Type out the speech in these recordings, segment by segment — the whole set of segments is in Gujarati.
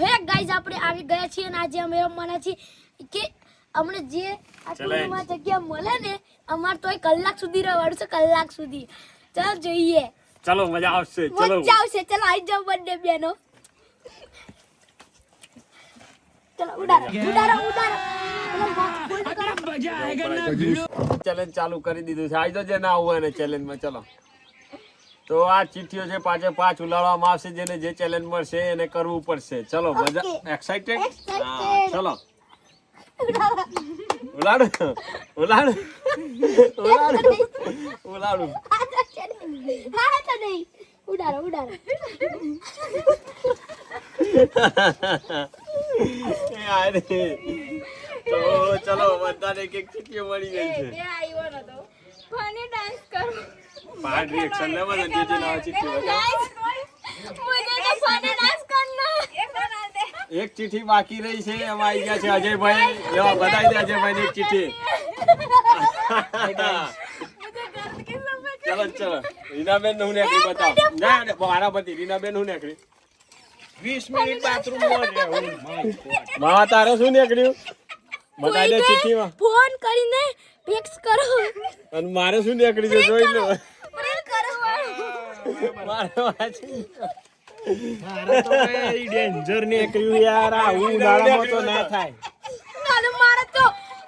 હે ગાઈઝ આપણે આવી ગયા છીએ અને આજે અમે રમવાના છીએ કે અમને જે આ ટૂરમાં જગ્યા મળે ને અમાર તોય કલાક સુધી રહેવાનું છે કલાક સુધી ચાલો જોઈએ ચલો મજા આવશે ચલો મજા આવશે ચલો આઈ જાવ બંને બેનો ચલો ઉડાડો મજા આएगा ચેલેન્જ ચાલુ કરી દીધું છે આઈ જો જે ના હોય ને ચેલેન્જ માં ચલો તો આ ચીઠીઓ છે પાંચે પાંચ ઉલાડવામાં આવશે જેને જે ચેલેન્જ મળશે એને કરવું પડશે ચલો મજા એક્સાઇટેડ ચલો ઉલાડ ઉલાડ ઉલાડ ઉલાડ હા તો નહીં ઉડાડો ઉડાડો યાર તો ચલો બધાને એક ચીઠીઓ મળી ગઈ છે એ આવ્યો નતો ફની ડાન્સ કરો પાડ રિએક્શન લેવા ને જે ના ચીઠી બતા मुझे तो फनी डांस करना एक बना दे એક ચીઠી બાકી રહી છે એમાં આવી ગયા છે અજયભાઈ લેવા બતાવી દે અજયભાઈ ની ચીઠી ચલો ચલો રીનાબેન નું નેકરી બતાવ ના મારા પતિ રીનાબેન નું નેકરી 20 મિનિટ બાથરૂમ માં રહેવું મારા તારે શું નેકર્યું બતાવી દે ચીઠીમાં ફોન કરીને ફિક્સ કરો અને મારે શું નેકરી છે જોઈ લો પ્રેમ કરો મારે વાંચી મારા તો કઈ ડેન્જર ને કર્યું યાર આ ઉનાળામાં તો ના થાય ના મારે તો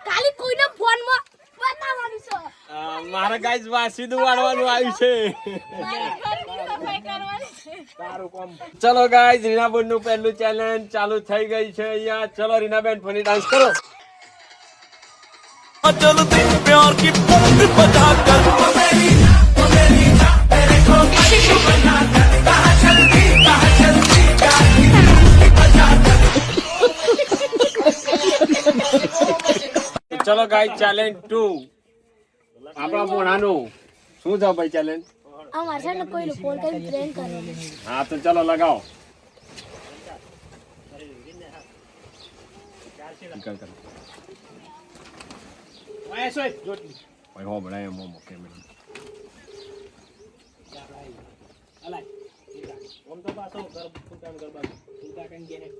ખાલી કોઈને ફોનમાં બતાવવાનું છે મારા ગાઈસ વાસીદું વાળવાનું આવ્યું છે મારી ઘરની સફાઈ કરવાની છે તારું કામ ચલો ગાઈસ રીનાબેન નું પહેલું ચેલેન્જ ચાલુ થઈ ગઈ છે અહીંયા ચલો રીનાબેન ફની ડાન્સ કરો चलती प्यार की पलक बजा कर ચલો ગાઈસ ચેલેન્જ 2 આપણા મોણાનું શું છે ભાઈ ચેલેન્જ આ મારે ને કોઈને ફોન કરીને પ્રેમ કરો હા તો ચલો લગાવો નિકાલ કરો વાય સોય જોટલી ભાઈ હો બનાય મોમો કેમેરા અલાય ઓમ તો પાછો ઘર ફૂટાણ ઘર બાજુ ફૂટા કઈ ગયા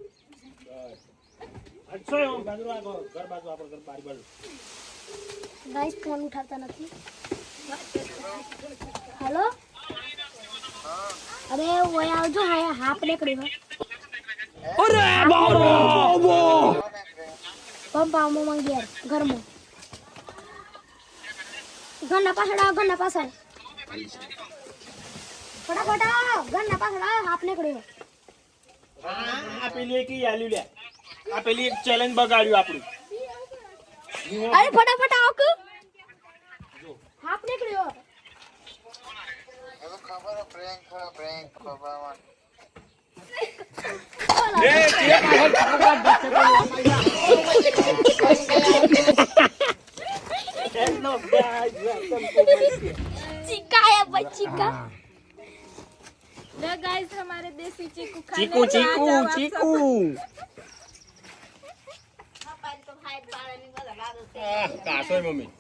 અચ્છા ઓમ બાજુ ઘર બાજુ આપણો ઘર બારી બાજુ ગાઈસ ફોન ઉઠાવતા નથી હેલો અરે ઓય આવજો હા હાફ નીકળ્યો अरे बाबा પંપ આમો માંગ્યા ઘરમાં ઘરના પાછળ આવો ઘરના પાછળ ફટાફટ આવો ઘરના પાછળ આવો હાફ નીકળ્યો આ પેલી એક આલ્યું લે આ પેલી એક ચેલેન્જ બગાડ્યું આપણું અરે ફટાફટ આવો કે હાફ નીકળ્યો હેલો ગાઈસ વેલકમ ટુ चिका है बच्चिका लो गाइस हमारे देसी चीकू खाने ચીકુ ચીકુ ચીકુ કાસોય મમ્મી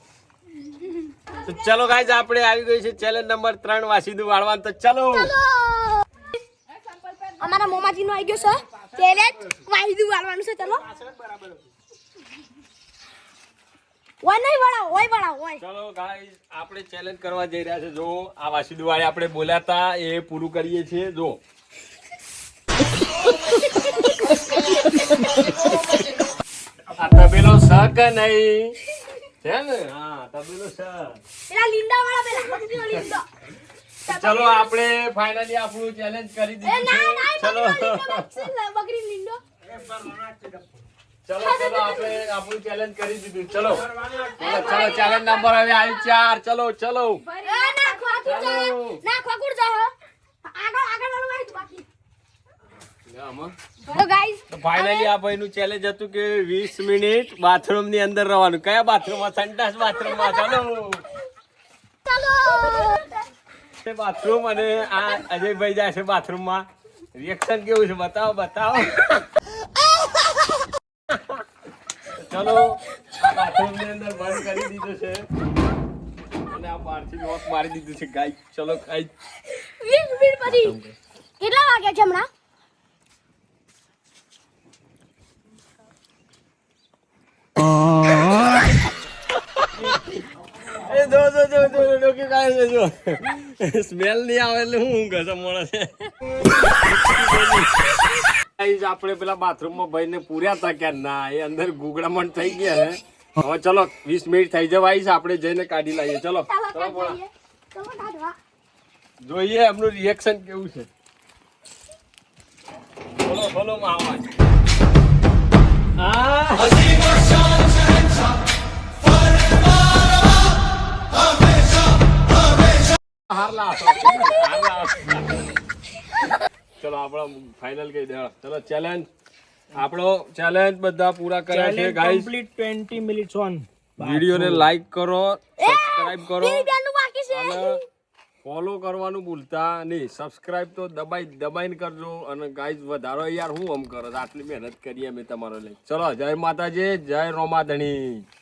તો ચલો ગાઈસ આપણે આવી ગઈ છે ચેલેન્જ નંબર 3 વાસીદું વાળવાનું તો ચલો हमारा मोमाजी नो आई गयो सर चैलेंज वाहिदू वाળવાનું છે ચલો ઓય નહીં વાળા ઓય ચલો ગાઈસ આપણે ચેલેન્જ કરવા જઈ રહ્યા છે જો આ વાસીદું વાળે આપણે બોલ્યાતા એ પૂરું કરીએ છીએ જો આ તબેલો સક નહીં છે ને હા તબેલો સક પેલા લીંડા વાળા પેલા મસ્તીનો લીંડો ચલો આપણે ફાઇનલી આપણું ચેલેન્જ કરી એ દીધું ના છે ના ચલો બકરી લીંડો ચલો આપણે આપણું ચેલેન્જ કરી દીધું ચલો ચલો ચેલેન્જ નંબર હવે આવી 4 ચલો ચલો ના ખવાતું જાય ના ખવાકુડ જાય આગળ વાળું વાહિદ બાકી તો ગાઈસ તો ફાઇનલી આ ભાઈનું ચેલેન્જ હતું કે 20 મિનિટ બાથરૂમ ની અંદર રહેવાનું કયા બાથરૂમમાં સંડાસ બાથરૂમમાં ચલો બાથરૂમ અને આ અજયભાઈ જાય છે બાથરૂમમાં રિએક્શન કેવું છે બતાવો બતાવો ચલો આ બાથરૂમ ની અંદર બંધ કરી દીધું છે અને આ બહારથી લોક મારી દીધું છે ગાઈસ ચલો ગાઈસ 20 મિનિટ પછી કેટલા વાગ્યા છે હમણાં એ જો ડોકી કાઢે છે જો સ્મેલ નહીં આવે એટલે હું ઘસમ મળે છે ગાઈસ આપણે પેલા બાથરૂમમાં ભાઈને પૂર્યા હતા કે ના એ અંદર ગુગડામણ થઈ ગયા છે હવે ચલો 20 મિનિટ થઈ જવા આવીશ આપણે જઈને કાઢી લઈએ ચલો ચલો બોલા જોઈએ એમનું રિએક્શન કેવું છે બોલો બોલો માવા હાર લાવ ચલો આપણો ફાઇનલ કહી દે ચલો ચેલેન્જ આપણો ચેલેન્જ બધા પૂરા કર્યા છે ગાઈસ કમ્પ્લીટ 20 મિનિટ્સ ઓન વિડિયોને લાઈક કરો સબસ્ક્રાઇબ કરો બીજાનું બાકી છે અને ફોલો કરવાનું ભૂલતા નહીં સબસ્ક્રાઇબ તો દબાઈને કરજો અને ગાઈસ વધારો યાર હું આમ કરો આટલી મહેનત કરીએ અમે તમારો લઈ ચલો જય માતાજી જય રોમાધણી